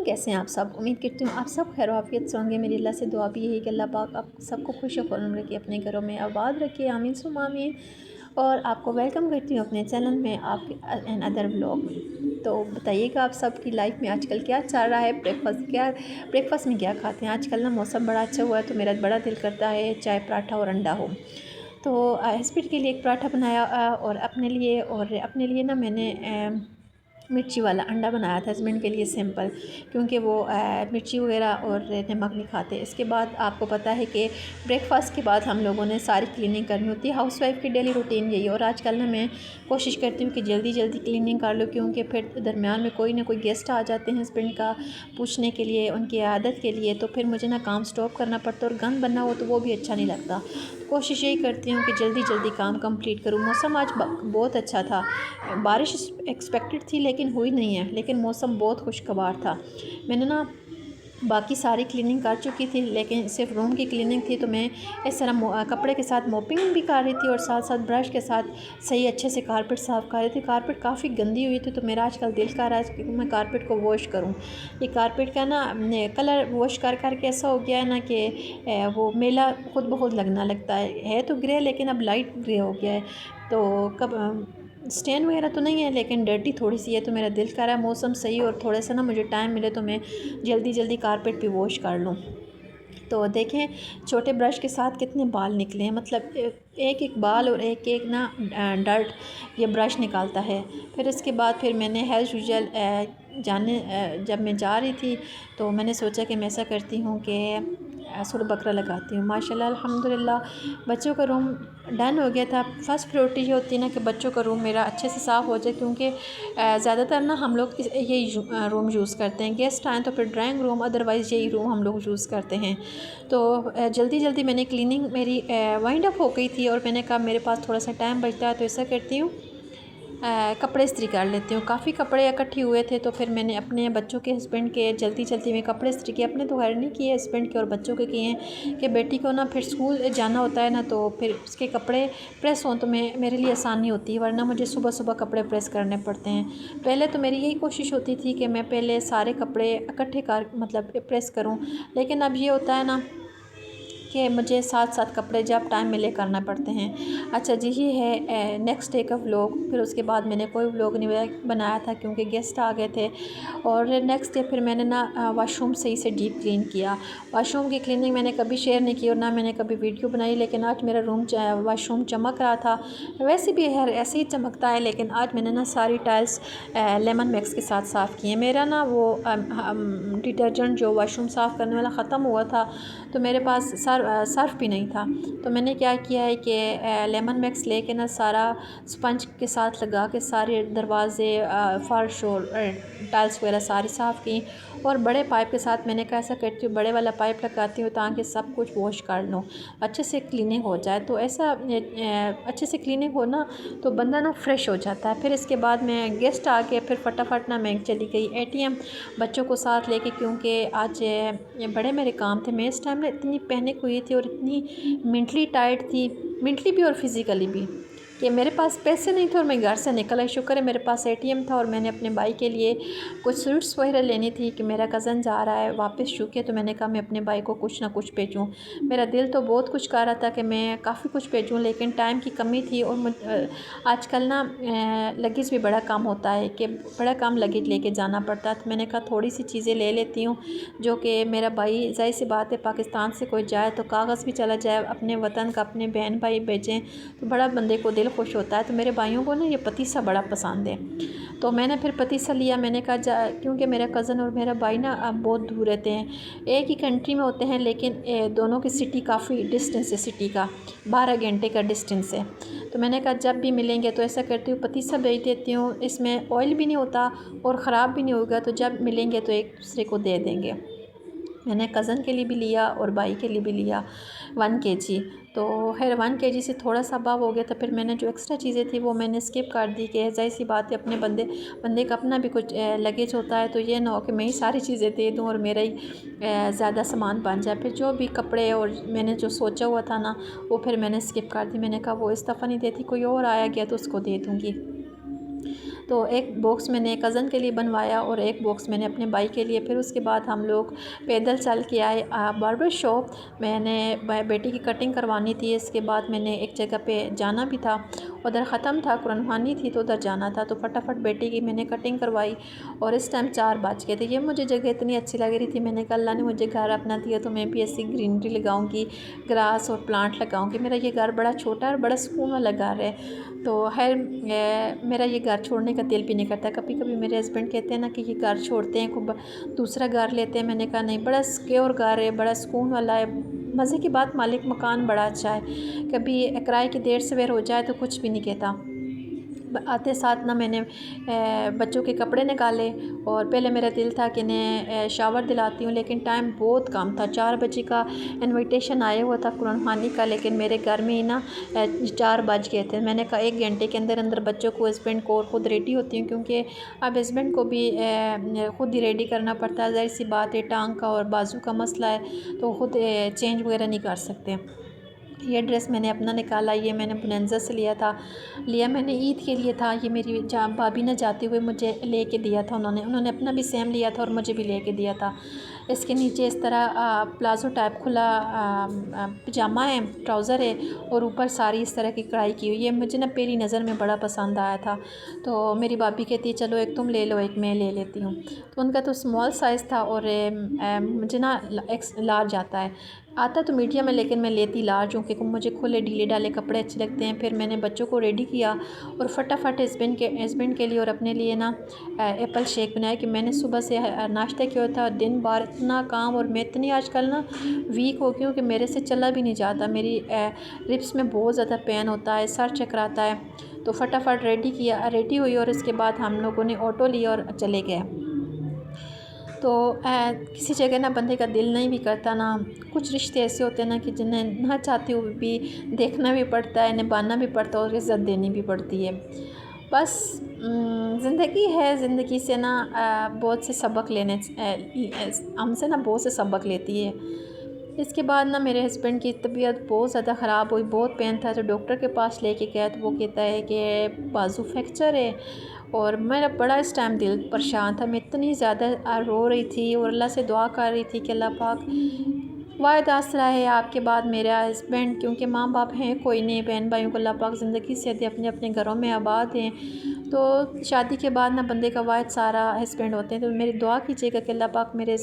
कैसे हैं आप सब। उम्मीद करती हूँ आप सब खैर आफियत से होंगे। मेरी अल्लाह से दुआ भी यही कि अल्लाह पाक आप सबको खुश खुर्रम रखे, अपने घरों में आबाद रखे, आमीन सुम आमीन। और आपको वेलकम करती हूँ अपने चैनल में, आपके एन अदर व्लॉग में। तो बताइएगा आप सब की लाइफ में आजकल क्या चल रहा है, ब्रेकफास्ट में क्या खाते हैं। आजकल ना मौसम बड़ा अच्छा हुआ है तो मेरा बड़ा दिल करता है चाय पराठा और अंडा हो। तो हस्बैंड के लिए एक पराठा बनाया और अपने लिए ना मैंने मिर्ची वाला अंडा बनाया था। हस्बैंड के लिए सिंपल, क्योंकि वो मिर्ची वगैरह और नमक नहीं खाते। इसके बाद आपको पता है कि ब्रेकफास्ट के बाद हम लोगों ने सारी क्लीनिंग करनी होती है। हाउसवाइफ की डेली रूटीन यही है। और आजकल ना मैं कोशिश करती हूँ कि जल्दी जल्दी क्लीनिंग कर लूँ, क्योंकि फिर दरमियान में कोई ना कोई गेस्ट आ जाते हैं हस्बैंड का पूछने के लिए, उनकी आदत के लिए, तो फिर मुझे ना काम स्टॉप करना पड़ता है और गंद बनना हो तो वो भी अच्छा नहीं लगता। कोशिश यही करती हूँ कि जल्दी जल्दी काम कंप्लीट करूँ। मौसम आज बहुत अच्छा था, बारिश एक्सपेक्टेड थी लेकिन हुई नहीं है, लेकिन मौसम बहुत खुशगवार था। मैंने ना बाकी सारी क्लीनिंग कर चुकी थी, लेकिन सिर्फ रूम की क्लीनिंग थी तो मैं इस तरह कपड़े के साथ मोपिंग भी कर रही थी और साथ साथ ब्रश के साथ सही अच्छे से कारपेट साफ़ कर रही थी। कारपेट काफ़ी गंदी हुई थी तो मेरा आजकल दिल कर रहा है कि मैं कारपेट को वॉश करूं। ये कारपेट का ना कलर वॉश कर के ऐसा हो गया है ना कि वो मेला खुद ब खुद लगना लगता है तो ग्रे, लेकिन अब लाइट ग्रे हो गया है। तो कब स्टेन वगैरह तो नहीं है लेकिन डर्टी थोड़ी सी है। तो मेरा दिल कर रहा है मौसम सही और थोड़ा सा ना मुझे टाइम मिले तो मैं जल्दी जल्दी कारपेट भी वॉश कर लूँ। तो देखें छोटे ब्रश के साथ कितने बाल निकले हैं, मतलब एक एक बाल और एक एक ना डर्ट ये ब्रश निकालता है। फिर इसके बाद फिर मैंने हेल्थ यूजल जब मैं जा रही थी तो मैंने सोचा कि मैं ऐसा करती हूँ कि सुर बकरा लगाती हूँ। माशाल्लाह अल्हम्दुलिल्लाह बच्चों का रूम डन हो गया था। फर्स्ट प्रायोरिटी ये होती है ना कि बच्चों का रूम मेरा अच्छे से साफ़ हो जाए, क्योंकि ज़्यादातर ना हम लोग यही रूम यूज़ करते हैं। गेस्ट आएँ तो फिर ड्राइंग रूम, अदरवाइज़ यही रूम हम लोग यूज़ करते हैं। तो जल्दी जल्दी मैंने क्लीनिंग मेरी वाइंड अप हो गई थी और मैंने कहा मेरे पास थोड़ा सा टाइम बचता है तो ऐसा करती हूँ कपड़े इस्त्री कर लेती हूँ। काफ़ी कपड़े इकट्ठे हुए थे तो फिर मैंने अपने बच्चों के हस्बैंड के जल्दी जल्दी में कपड़े इस्त्री किए। अपने तो खैर नहीं किए, हस्बैंड के और बच्चों के किए हैं कि बेटी को ना फिर स्कूल जाना होता है ना, तो फिर उसके कपड़े प्रेस हों तो मेरे लिए आसानी होती है, वरना मुझे सुबह सुबह कपड़े प्रेस करने पड़ते हैं। पहले तो मेरी यही कोशिश होती थी कि मैं पहले सारे कपड़े इकट्ठे कर मतलब प्रेस करूँ, लेकिन अब ये होता है ना कि मुझे साथ साथ कपड़े जब टाइम मिले करना पड़ते हैं। अच्छा जी, ये है नेक्स्ट डे का व्लॉग। फिर उसके बाद मैंने कोई व्लॉग नहीं बनाया था क्योंकि गेस्ट आ गए थे। और नेक्स्ट डे फिर मैंने ना वाशरूम सही से डीप क्लीन किया। वाशरूम की क्लीनिंग मैंने कभी शेयर नहीं की और ना मैंने कभी वीडियो बनाई, लेकिन आज मेरा वाशरूम चमक रहा था। वैसे भी है ऐसे ही चमकता है, लेकिन आज मैंने ना सारी टाइल्स लेमन मैक्स के साथ साफ़ किए। मेरा ना वो डिटर्जेंट जो वाशरूम साफ़ करने वाला ख़त्म हुआ था तो मेरे पास सर्फ भी नहीं था। तो मैंने क्या किया है कि लेमन मैक्स लेके ना सारा स्पंज के साथ लगा के सारे दरवाज़े, फ़र्श और टाइल्स वगैरह सारी साफ़ की। और बड़े पाइप के साथ मैंने कैसा करती हूँ, बड़े वाला पाइप लगाती हूँ ताकि सब कुछ वॉश कर लूँ, अच्छे से क्लीनिंग हो जाए। तो ऐसा अच्छे से क्लीनिंग हो ना तो बंदा ना फ्रेश हो जाता है। फिर इसके बाद मैं गेस्ट आ के फिर फटाफट ना मैं चली गई ATM बच्चों को साथ लेके, क्योंकि आज बड़े मेरे काम थे। मैं इस टाइम ना इतनी पैनिक हुई थी और इतनी मेंटली टायर्ड थी, मेंटली भी और फिज़िकली भी, कि मेरे पास पैसे नहीं थे और मैं घर से निकल आई। शुक्र है मेरे पास ATM था और मैंने अपने भाई के लिए कुछ स्वीट्स वगैरह लेनी थी कि मेरा कज़न जा रहा है वापस यूके, तो मैंने कहा मैं अपने भाई को कुछ ना कुछ भेजूँ। मेरा दिल तो बहुत कुछ कर रहा था कि मैं काफ़ी कुछ भेजूँ, लेकिन टाइम की कमी थी। और आजकल ना लगेज भी बड़ा काम होता है कि बड़ा काम लगेज लेके जाना पड़ता है। तो मैंने कहा थोड़ी सी चीज़ें ले लेती हूँ जो कि मेरा भाई, ज़ाहिर सी बात है पाकिस्तान से कोई जाए तो कागज़ भी चला जाए अपने वतन का, अपने बहन भाई भेजें तो बड़ा बंदे को दिल खुश होता है। तो मेरे भाइयों को ना ये पतीसा बड़ा पसंद है, तो मैंने फिर पतीसा लिया। मैंने कहा क्योंकि मेरा कज़न और मेरा भाई ना अब बहुत दूर रहते हैं, एक ही कंट्री में होते हैं, लेकिन दोनों की सिटी काफ़ी डिस्टेंस है, सिटी का 12 घंटे का डिस्टेंस है। तो मैंने कहा जब भी मिलेंगे तो ऐसा करती हूँ पतीसा भेज देती हूँ, इसमें ऑयल भी नहीं होता और ख़राब भी नहीं होगा, तो जब मिलेंगे तो एक दूसरे को दे देंगे। मैंने कज़न के लिए भी लिया और भाई के लिए भी लिया 1 kg। तो खैर 1 kg से थोड़ा सा अबव हो गया था। फिर मैंने जो एक्स्ट्रा चीज़ें थी वो मैंने स्किप कर दी कि ज़ाहिर सी बात है अपने बंदे का अपना भी कुछ लगेज होता है, तो ये ना हो कि मैं ही सारी चीज़ें दे दूँ और मेरा ही ज़्यादा सामान बन जाए। फिर जो भी कपड़े और मैंने जो सोचा हुआ था ना वो फिर मैंने स्किप कर दी। मैंने कहा वो इस दफ़ा नहीं देती, कोई और आया गया तो उसको दे दूँगी। तो एक बॉक्स मैंने कज़न के लिए बनवाया और एक बॉक्स मैंने अपने भाई के लिए। फिर उसके बाद हम लोग पैदल चल के आए बार्बर शॉप। मैंने बेटी की कटिंग करवानी थी, इसके बाद मैंने एक जगह पे जाना भी था, उधर ख़त्म था, कुरान ख़वानी थी तो उधर जाना था। तो फटाफट बेटी की मैंने कटिंग करवाई और इस टाइम 4 बज गए थे। ये मुझे जगह इतनी अच्छी लग रही थी, मैंने कहा अल्लाह ने मुझे घर अपना दिया तो मैं भी ऐसी ग्रीनरी लगाऊंगी, ग्रास और प्लांट लगाऊंगी। मेरा ये घर बड़ा छोटा और बड़ा सुकून वाला घर है, तो खैर मेरा ये घर छोड़ने का दिल भी नहीं करता। कभी कभी मेरे हस्बैंड कहते हैं ना कि ये घर छोड़ते हैं, खूब दूसरा घर लेते हैं। मैंने कहा नहीं, बड़ा सिक्योर घर है, बड़ा सुकून वाला है। मज़े की बात, मालिक मकान बड़ा अच्छा है, कभी किराए की देर सवेर हो जाए तो कुछ भी नहीं कहता। आते साथ ना मैंने बच्चों के कपड़े निकाले और पहले मेरा दिल था कि इन्हें शावर दिलाती हूँ, लेकिन टाइम बहुत कम था। 4 बजे का इनविटेशन आया हुआ था कुरान ख़वानी का, लेकिन मेरे घर में ही ना 4 बज गए थे। मैंने कहा 1 घंटे के अंदर अंदर बच्चों को, हस्बैंड को, और ख़ुद रेडी होती हूँ, क्योंकि अब हस्बैंड को भी ख़ुद ही रेडी करना पड़ता है। ज़ाहिर सी बात है, टांग का और बाजू का मसला है तो ख़ुद चेंज वगैरह नहीं कर सकते। ये ड्रेस मैंने अपना निकाला, ये मैंने बुनंजा से लिया मैंने ईद के लिए था। ये मेरी भाभी ने जाते हुए मुझे ले दिया था, उन्होंने अपना भी सेम लिया था और मुझे भी ले दिया था। इसके नीचे इस तरह प्लाज़ो टाइप खुला पजामा है, ट्राउज़र है और ऊपर सारी इस तरह की कढ़ाई की हुई। ये मुझे ना पहली नज़र में बड़ा पसंद आया था, तो मेरी भाभी कहती चलो एक तुम ले लो, एक मैं ले लेती हूँ। तो उनका तो स्मॉल साइज़ था और मुझे ना एक्स लार्ज आता तो मीडियम है, लेकिन मैं लेती लार्ज हूँ क्योंकि मुझे खुले ढीले डाले कपड़े अच्छे लगते हैं। फिर मैंने बच्चों को रेडी किया और फटाफट हस्बैंड के लिए और अपने लिए ना एप्पल शेक बनाया कि मैंने सुबह से नाश्ता किया था। दिन भर इतना काम, और मैं इतनी आजकल ना वीक हो गई हूँ कि मेरे से चला भी नहीं जाता। मेरी रिप्स में बहुत ज़्यादा पेन होता है, सर चकराता है। तो फटाफट रेडी हुई और इसके बाद हम लोगों ने ऑटो लिया और चले गए। तो किसी जगह ना बंदे का दिल नहीं भी करता ना। कुछ रिश्ते ऐसे होते हैं ना कि जिन्हें ना चाहते हुए भी देखना भी पड़ता है, निभाना भी पड़ता है और इज़्ज़त देनी भी पड़ती है। बस ज़िंदगी है, ज़िंदगी से ना बहुत से सबक हमसे ना बहुत से सबक लेती है। इसके बाद ना मेरे हस्बैंड की तबीयत बहुत ज़्यादा ख़राब हुई, बहुत पेन था, तो डॉक्टर के पास लेके गया तो वो कहता है कि बाजू फ्रैक्चर है। और मेरा बड़ा इस टाइम दिल परेशान था, मैं इतनी ज़्यादा रो रही थी और अल्लाह से दुआ कर रही थी कि अल्लाह पाक वाहिद आसरा है आपके बाद मेरा हस्बैंड, क्योंकि माँ बाप हैं कोई नहीं, बहन भाइयों को अल्लाह पाक ज़िंदगी से दे, अपने अपने घरों में आबाद हैं। तो शादी के बाद ना बंदे का वाहिद सारा हस्बैंड होते हैं। तो मेरी दुआ कीजिएगा कि अल्लाह पाक मेरे